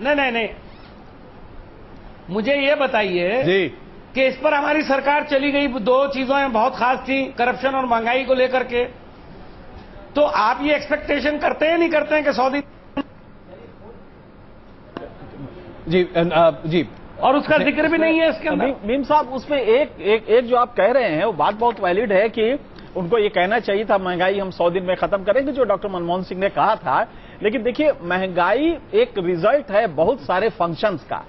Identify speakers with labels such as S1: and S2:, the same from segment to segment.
S1: नहीं नहीं नहीं, मुझे ये बताइए
S2: जी
S1: कि इस पर हमारी सरकार चली गई, दो चीजों बहुत खास थी, करप्शन और महंगाई को लेकर के। तो आप ये एक्सपेक्टेशन करते हैं नहीं करते हैं कि 100 दिन
S2: जी
S1: और उसका जिक्र भी नहीं है इसके अंदर।
S3: मीम साहब, उसमें एक जो आप कह रहे हैं वो बात बहुत वैलिड है कि उनको ये कहना चाहिए था महंगाई हम 100 दिन में खत्म करेंगे, जो डॉक्टर मनमोहन सिंह ने कहा था। लेकिन देखिए, महंगाई एक रिजल्ट है बहुत सारे फंक्शंस का,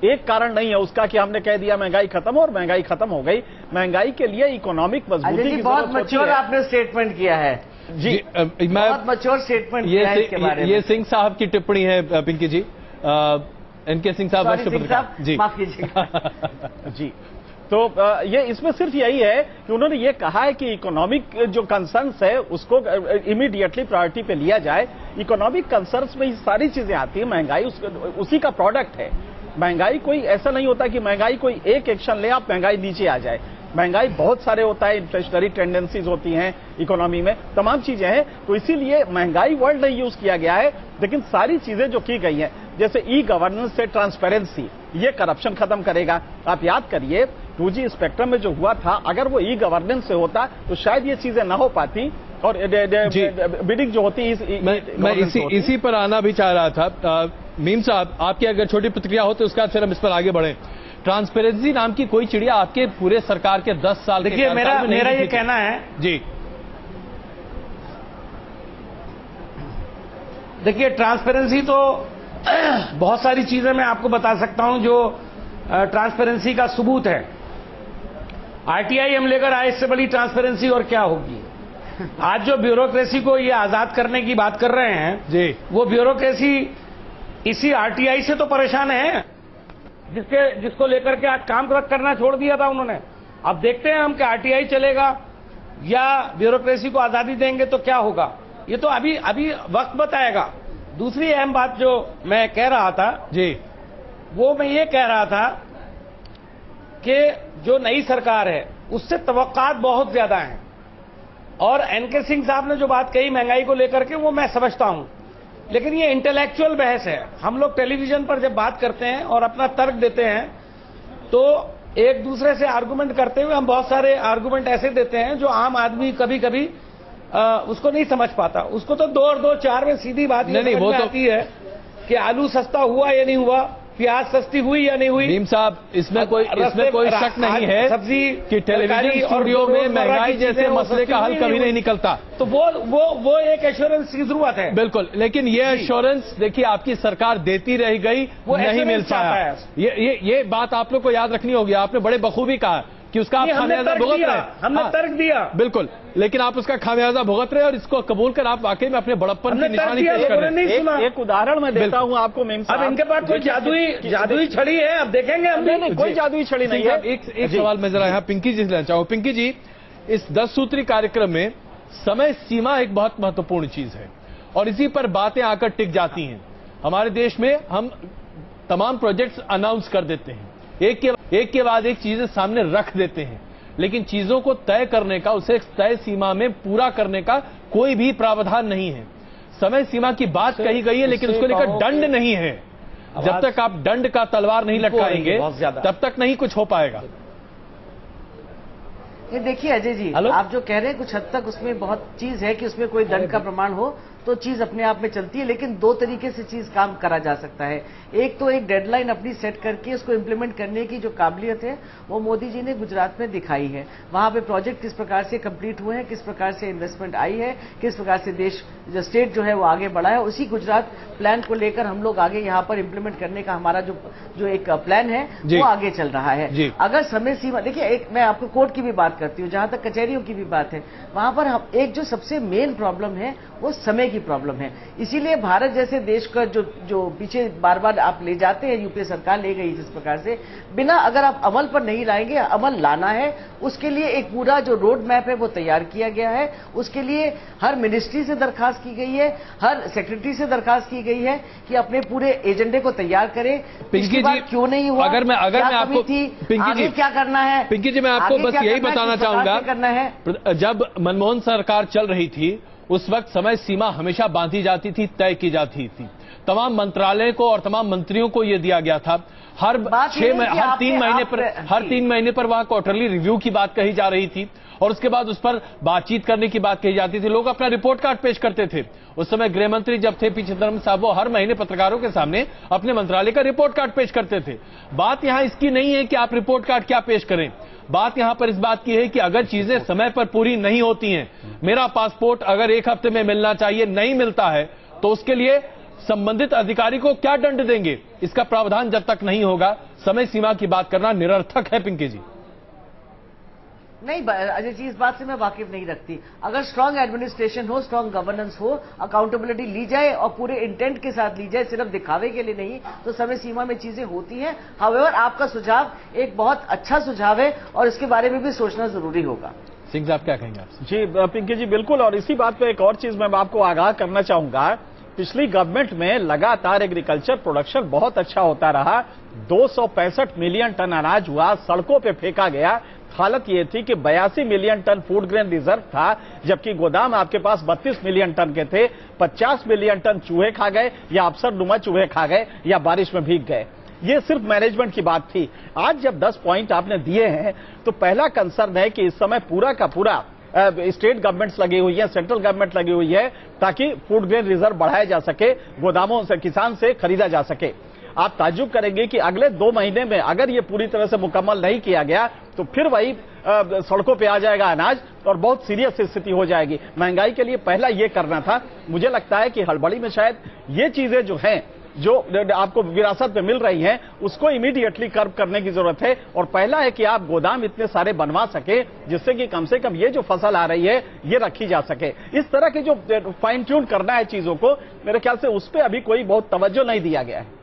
S3: एक कारण नहीं है उसका कि हमने कह दिया महंगाई खत्म और महंगाई खत्म हो गई। महंगाई के लिए इकोनॉमिक मजबूती की
S4: बहुत मैच्योर आपने स्टेटमेंट किया है
S2: जी।
S4: बहुत मैच्योर स्टेटमेंट किया है इसके बारे में।
S2: ये सिंह साहब की टिप्पणी है पिंकी जी, इनके सिंह साहब
S4: जी, माफ कीजिएगा
S3: जी। तो ये इसमें सिर्फ यही है कि उन्होंने ये कहा है कि इकोनॉमिक जो कंसर्न्स है उसको इमीडिएटली प्रायोरिटी पे लिया जाए। इकोनॉमिक कंसर्न्स में ये सारी चीजें आती है, महंगाई उसी का प्रोडक्ट है। महंगाई कोई ऐसा नहीं होता कि महंगाई कोई एक एक्शन ले आप महंगाई नीचे आ जाए। महंगाई बहुत सारे होता है, इन्फ्लेशनरी टेंडेंसीज होती हैं इकोनॉमी में, तमाम चीजें हैं। तो इसीलिए महंगाई वर्ड नहीं यूज किया गया है, लेकिन सारी चीजें जो की गई हैं, जैसे ई गवर्नेंस से ट्रांसपेरेंसी, ये करप्शन खत्म करेगा। आप याद करिए 2G स्पेक्ट्रम में जो हुआ था, अगर वो ई गवर्नेंस से होता तो शायद ये चीजें ना हो पाती और बिडिंग जो होती
S2: मैं इसी पर आना भी चाह रहा था। मीम साहब, आपकी अगर छोटी प्रतिक्रिया हो तो उसके बाद फिर हम इस पर आगे बढ़े। ट्रांसपेरेंसी नाम की कोई चिड़िया आपके पूरे सरकार के 10 साल
S1: देखिए, मेरा ये कहना है
S2: जी,
S1: देखिए ट्रांसपेरेंसी तो बहुत सारी चीजें मैं आपको बता सकता हूं जो ट्रांसपेरेंसी का सबूत है। आरटीआई हम लेकर आए, इससे बड़ी ट्रांसपेरेंसी और क्या होगी। आज जो ब्यूरोक्रेसी को ये आजाद करने की बात कर रहे हैं
S2: जी, वो
S1: ब्यूरोक्रेसी इसी आरटीआई से तो परेशान है जिसको लेकर के आज काम करना छोड़ दिया था उन्होंने। अब देखते हैं हम कि आरटीआई चलेगा या ब्यूरोक्रेसी को आजादी देंगे तो क्या होगा, ये तो अभी वक्त बताएगा। दूसरी अहम बात जो मैं कह रहा था
S2: जी,
S1: वो मैं ये कह रहा था कि जो नई सरकार है उससे तवक्कात बहुत ज्यादा हैं। और एनके सिंह साहब ने जो बात कही महंगाई को लेकर के, वो मैं समझता हूं, लेकिन ये इंटेलेक्चुअल बहस है। हम लोग टेलीविजन पर जब बात करते हैं और अपना तर्क देते हैं तो एक दूसरे से आर्गुमेंट करते हुए हम बहुत सारे आर्गुमेंट ऐसे देते हैं जो आम आदमी कभी कभी उसको नहीं समझ पाता। उसको तो 2 और 2 4 में सीधी बात ये समझ में आती है कि आलू सस्ता हुआ या नहीं हुआ, प्याज सस्ती हुई या नहीं हुई।
S2: भीम साहब, इसमें कोई शक नहीं है
S1: सब्जी
S2: कि टेलीविजन स्टूडियो में महंगाई जैसे मसले का हल कभी नहीं निकलता।
S1: तो वो एक एश्योरेंस की जरूरत है।
S2: बिल्कुल, लेकिन ये एश्योरेंस देखिए आपकी सरकार देती रह गई, वो नहीं मिल पाया। ये बात आप लोग को याद रखनी होगी। आपने बड़े बखूबी कहा कि उसका आप खामियाजा भुगत रहे,
S1: हमने तर्क दिया बिल्कुल,
S2: लेकिन आप उसका खामियाजा भुगत रहे और इसको कबूल कर आप वाकई में अपने बड़प्पन की निशानी पेश कर रहे हैं।
S3: एक उदाहरण मैं देता हूं आपको मीम साहब।
S1: अब इनके पास कोई जादुई छड़ी है, अब देखेंगे हम।
S3: नहीं, कोई जादुई छड़ी नहीं है।
S2: एक सवाल मैं जरा यहाँ पिंकी जी से लेना चाहूँ। पिंकी जी, इस 10 सूत्री कार्यक्रम में समय सीमा एक बहुत महत्वपूर्ण चीज है और इसी पर बातें आकर टिक जाती हैं। हमारे देश में हम तमाम प्रोजेक्ट्स अनाउंस कर देते हैं, एक के बाद एक चीजें सामने रख देते हैं, लेकिन चीजों को तय करने का, उसे तय सीमा में पूरा करने का कोई भी प्रावधान नहीं है। समय सीमा की बात कही गई है, लेकिन उसको लेकर दंड नहीं है। जब तक आप दंड का तलवार नहीं लटकाएंगे तब तक नहीं कुछ हो पाएगा।
S4: ये देखिए अजय जी, आप जो कह रहे हैं कुछ हद तक उसमें बहुत चीज है कि उसमें कोई दंड का प्रमाण हो तो चीज अपने आप में चलती है, लेकिन 2 तरीके से चीज काम करा जा सकता है। एक तो एक डेडलाइन अपनी सेट करके उसको इम्प्लीमेंट करने की जो काबिलियत है वो मोदी जी ने गुजरात में दिखाई है। वहां पे प्रोजेक्ट किस प्रकार से कंप्लीट हुए हैं, किस प्रकार से इन्वेस्टमेंट आई है, किस प्रकार से देश स्टेट जो है वो आगे बढ़ा है। उसी गुजरात प्लान को लेकर हम लोग आगे यहाँ पर इम्प्लीमेंट करने का हमारा जो एक प्लान है वो आगे चल रहा है। अगर समय सीमा देखिए, एक मैं आपको कोर्ट की भी बात करती हूँ, जहां तक कचहरियों की भी बात है, वहां पर हम एक जो सबसे मेन प्रॉब्लम है वो समय की प्रॉब्लम है। इसीलिए भारत जैसे देश का जो पीछे बार बार आप ले जाते हैं, यूपीए सरकार ले गई जिस प्रकार से, बिना अगर आप अमल पर नहीं लाएंगे, अमल लाना है उसके लिए एक पूरा जो रोड मैप है वो तैयार किया गया है। उसके लिए हर मिनिस्ट्री से दरखास्त की गई है, हर सेक्रेटरी से दरखास्त की गई है कि अपने पूरे एजेंडे को तैयार करें।
S2: पिंकी जी,
S4: क्यों नहीं हुआ,
S2: अगर मैं आपको
S4: पिंकी जी क्या करना है,
S2: पिंकी जी मैं आपको बस यही बताना चाहूंगा,
S4: करना है
S2: जब मनमोहन सरकार चल रही थी उस वक्त समय सीमा हमेशा बांधी जाती थी, तय की जाती थी। तमाम मंत्रालय को और तमाम मंत्रियों को यह दिया गया था। हर 3 महीने पर वहां क्वार्टरली रिव्यू की बात कही जा रही थी और उसके बाद उस पर बातचीत करने की बात कही जाती थी। लोग अपना रिपोर्ट कार्ड पेश करते थे। उस समय गृह मंत्री जब थे पी चिदम्बरम साहब, वो हर महीने पत्रकारों के सामने अपने मंत्रालय का रिपोर्ट कार्ड पेश करते थे। बात यहां इसकी नहीं है कि आप रिपोर्ट कार्ड क्या पेश करें, बात यहां पर इस बात की है कि अगर चीजें समय पर पूरी नहीं होती हैं, मेरा पासपोर्ट अगर 1 हफ्ते में मिलना चाहिए, नहीं मिलता है, तो उसके लिए संबंधित अधिकारी को क्या दंड देंगे, इसका प्रावधान जब तक नहीं होगा, समय सीमा की बात करना निरर्थक है। पिंकी जी
S4: नहीं अजय जी, इस बात से मैं वाकिफ नहीं रखती। अगर स्ट्रांग एडमिनिस्ट्रेशन हो, स्ट्रांग गवर्नेंस हो, अकाउंटेबिलिटी ली जाए और पूरे इंटेंट के साथ ली जाए, सिर्फ दिखावे के लिए नहीं, तो समय सीमा में चीजें होती हैं। हाउएवर आपका सुझाव एक बहुत अच्छा सुझाव है और इसके बारे में भी सोचना जरूरी होगा।
S2: सिंह साहब क्या कहेंगे आपसे?
S3: जी पिंकी जी बिल्कुल, और इसी बात पे एक और चीज मैं आपको आगाह करना चाहूंगा। पिछली गवर्नमेंट में लगातार एग्रीकल्चर प्रोडक्शन बहुत अच्छा होता रहा। 265 मिलियन टन अनाज हुआ, सड़कों पे फेंका गया। हालत ये थी कि 82 million ton food grain reserve था, जबकि गोदाम आपके पास 32 मिलियन टन के थे। 50 मिलियन टन चूहे खा गए, या अफसर नुमा चूहे खा गए, या बारिश में भीग गए। ये सिर्फ मैनेजमेंट की बात थी। आज जब 10 पॉइंट आपने दिए हैं, तो पहला कंसर्न है कि इस समय पूरा का पूरा स्टेट गवर्नमेंट्स लगी हुई है, सेंट्रल गवर्नमेंट लगी हुई है, ताकि फूड ग्रेन रिजर्व बढ़ाया जा सके, गोदामों से किसान से खरीदा जा सके। आप ताज्जुब करेंगे कि अगले 2 महीने में अगर ये पूरी तरह से मुकम्मल नहीं किया गया, तो फिर वही सड़कों पे आ जाएगा अनाज और बहुत सीरियस स्थिति हो जाएगी। महंगाई के लिए पहला ये करना था। मुझे लगता है कि हड़बड़ी में शायद ये चीजें जो हैं, जो आपको विरासत में मिल रही हैं, उसको इमीडिएटली कर्व करने की जरूरत है। और पहला है कि आप गोदाम इतने सारे बनवा सके जिससे कि कम से कम ये जो फसल आ रही है ये रखी जा सके। इस तरह के जो फाइन ट्यून करना है चीजों को, मेरे ख्याल से उस पर अभी कोई बहुत तवज्जो नहीं दिया गया है।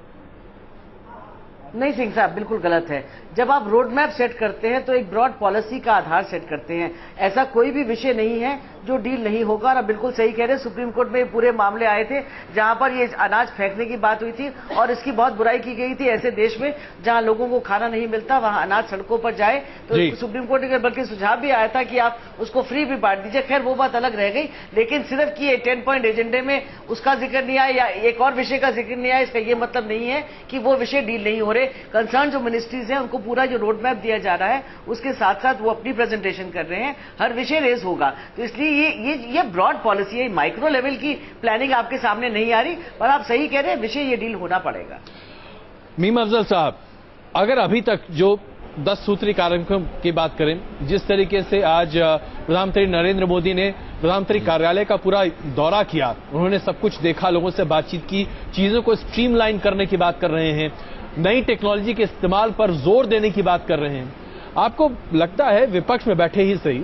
S4: नहीं सिंह साहब, बिल्कुल गलत है। जब आप रोड मैप सेट करते हैं तो एक ब्रॉड पॉलिसी का आधार सेट करते हैं। ऐसा कोई भी विषय नहीं है जो डील नहीं होगा। और आप बिल्कुल सही कह रहे हैं, सुप्रीम कोर्ट में पूरे मामले आए थे जहां पर ये अनाज फेंकने की बात हुई थी और इसकी बहुत बुराई की गई थी। ऐसे देश में जहां लोगों को खाना नहीं मिलता, वहां अनाज सड़कों पर जाए, तो सुप्रीम कोर्ट के बल्कि सुझाव भी आया था कि आप उसको फ्री भी बांट दीजिए। खैर वो बात अलग रह गई, लेकिन सिर्फ कि 10 पॉइंट एजेंडे में उसका जिक्र नहीं आया या एक और विषय का जिक्र नहीं आया, इसका ये मतलब नहीं है कि वो विषय डील नहीं हो रहे। कंसर्न जो मिनिस्ट्रीज हैं, उनको पूरा जो रोड मैप दिया जा रहा है, उसके साथ साथ वो अपनी प्रेजेंटेशन कर रहे हैं, हर विषय रेज होगा। तो इसलिए ये ब्रॉड पॉलिसी है, माइक्रो लेवल की प्लानिंग आपके सामने नहीं आ रही। पर आप सही कह रहे हैं, विषय ये डील होना पड़ेगा।
S2: मीम अफजल साहब, अगर अभी तक जो 10 सूत्री कार्यक्रम की बात करें, जिस तरीके से आज प्रधानमंत्री नरेंद्र मोदी ने प्रधानमंत्री कार्यालय का पूरा दौरा किया, उन्होंने सब कुछ देखा, लोगों से बातचीत की, चीजों को स्ट्रीमलाइन करने की बात कर रहे हैं, नई टेक्नोलॉजी के इस्तेमाल पर जोर देने की बात कर रहे हैं। आपको लगता है विपक्ष में बैठे ही सही,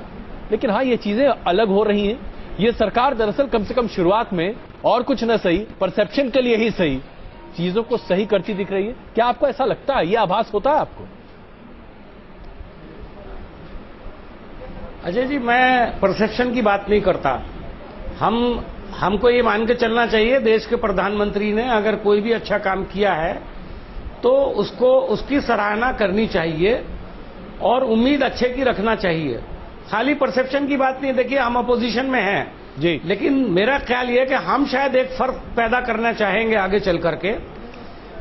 S2: लेकिन हाँ ये चीजें अलग हो रही हैं। ये सरकार दरअसल कम से कम शुरुआत में और कुछ न सही, परसेप्शन के लिए ही सही, चीजों को सही करती दिख रही है। क्या आपको ऐसा लगता है, ये आभास होता है आपको?
S1: अजय जी, मैं परसेप्शन की बात नहीं करता। हमको ये मान के चलना चाहिए, देश के प्रधानमंत्री ने अगर कोई भी अच्छा काम किया है तो उसकी सराहना करनी चाहिए और उम्मीद अच्छे की रखना चाहिए। खाली परसेप्शन की बात नहीं। देखिए, हम अपोजिशन में हैं
S2: जी,
S1: लेकिन मेरा ख्याल ये है कि हम शायद एक फर्क पैदा करना चाहेंगे आगे चल करके,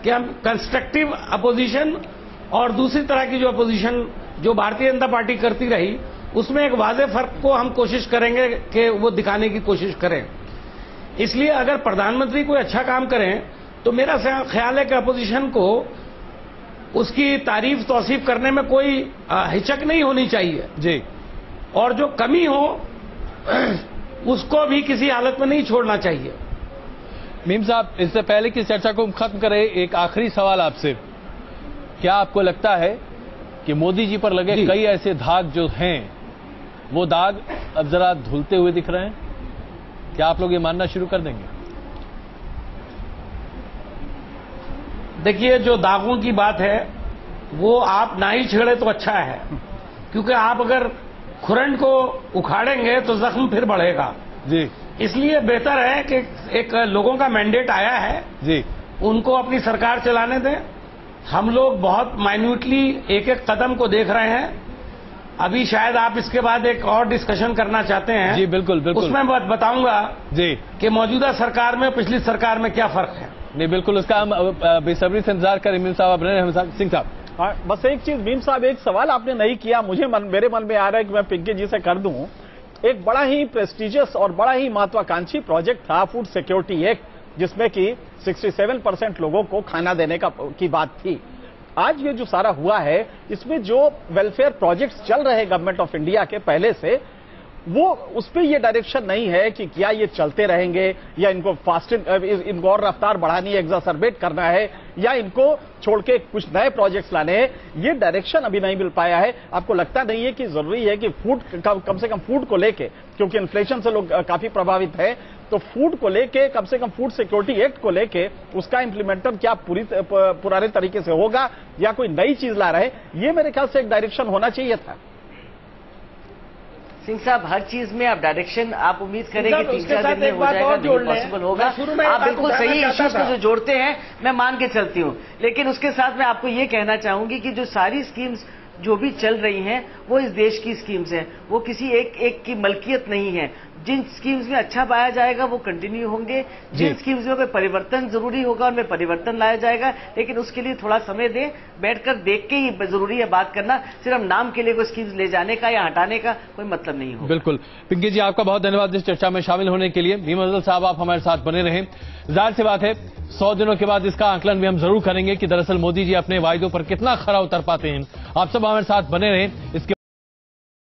S1: कि हम कंस्ट्रक्टिव अपोजिशन और दूसरी तरह की जो अपोजिशन जो भारतीय जनता पार्टी करती रही, उसमें एक वाज़ेह फर्क को हम कोशिश करेंगे कि वो दिखाने की कोशिश करें। इसलिए अगर प्रधानमंत्री कोई अच्छा काम करें तो मेरा ख्याल है कि अपोजिशन को उसकी तारीफ तौसीफ करने में कोई हिचक नहीं होनी चाहिए
S2: जी,
S1: और जो कमी हो उसको भी किसी हालत में नहीं छोड़ना चाहिए।
S2: मीम साहब, इससे पहले कि चर्चा को खत्म करें, एक आखिरी सवाल आपसे। क्या आपको लगता है कि मोदी जी पर लगे कई ऐसे दाग जो हैं, वो दाग अब जरा धुलते हुए दिख रहे हैं? क्या आप लोग ये मानना शुरू कर देंगे?
S1: देखिए, जो दागों की बात है वो आप ना ही छेड़े तो अच्छा है, क्योंकि आप अगर खुरंड को उखाड़ेंगे तो जख्म फिर बढ़ेगा
S2: जी।
S1: इसलिए बेहतर है कि एक लोगों का मैंडेट आया है
S2: जी,
S1: उनको अपनी सरकार चलाने दें। हम लोग बहुत माइन्यूटली एक एक कदम को देख रहे हैं। अभी शायद आप इसके बाद एक और डिस्कशन करना चाहते हैं।
S2: जी बिल्कुल बिल्कुल,
S1: उसमें बताऊंगा
S2: जी
S1: कि मौजूदा सरकार में पिछली सरकार में क्या फर्क है।
S2: नहीं, बिल्कुल उसका हम बेसब्री से इंतजार करें। मीम साहब आप रहे हैं, सिंह साहब।
S3: हाँ, बस एक चीज मीम साहब, एक सवाल आपने नहीं किया, मेरे मन में आ रहा है कि मैं पिंकी जी से कर दूं। एक बड़ा ही प्रेस्टिजियस और बड़ा ही महत्वाकांक्षी प्रोजेक्ट था फूड सिक्योरिटी एक्ट, जिसमें कि 67% लोगों को खाना देने की बात थी। आज ये जो सारा हुआ है, इसमें जो वेलफेयर प्रोजेक्ट्स चल रहे हैं गवर्नमेंट ऑफ इंडिया के पहले से, वो उस पर ये डायरेक्शन नहीं है कि क्या ये चलते रहेंगे या इनको इनको और रफ्तार बढ़ानी है, एग्जासर्बेट करना है, या इनको छोड़ के कुछ नए प्रोजेक्ट्स लाने हैं। ये डायरेक्शन अभी नहीं मिल पाया है। आपको लगता नहीं है कि जरूरी है कि फूड कम से कम फूड को लेके, क्योंकि इन्फ्लेशन से लोग काफी प्रभावित है, तो फूड को लेके कम से कम फूड सिक्योरिटी एक्ट को लेके उसका इंप्लीमेंटेशन क्या पुराने तरीके से होगा या कोई नई चीज ला रहे, ये मेरे ख्याल से एक डायरेक्शन होना चाहिए था।
S4: सिंह साहब, हर चीज में आप डायरेक्शन आप उम्मीद करें कि 3-4 दिन में हो जाएगा, नहीं पॉसिबल होगा। आप बिल्कुल सही इश्यूज को जो जोड़ते हैं मैं मान के चलती हूँ, लेकिन उसके साथ मैं आपको ये कहना चाहूंगी कि जो सारी स्कीम्स जो भी चल रही हैं वो इस देश की स्कीम्स हैं, वो किसी एक की मलकियत नहीं है। जिन स्कीम्स में अच्छा पाया जाएगा वो कंटिन्यू होंगे, जिन स्कीम्स में परिवर्तन जरूरी होगा उनमें परिवर्तन लाया जाएगा, लेकिन उसके लिए थोड़ा समय दें। बैठकर देख के ही जरूरी है बात करना, सिर्फ नाम के लिए कोई स्कीम्स ले जाने का या हटाने का कोई मतलब नहीं होगा।
S2: बिल्कुल। पिंकी जी, आपका बहुत धन्यवाद इस चर्चा में शामिल होने के लिए। मीम अफजल साहब, आप हमारे साथ बने रहें। जाहिर सी बात है 100 दिनों के बाद इसका आकलन भी हम जरूर करेंगे कि दरअसल मोदी जी अपने वायदों पर कितना खरा उतर पाते हैं। आप सब हमारे साथ बने रहें। इसके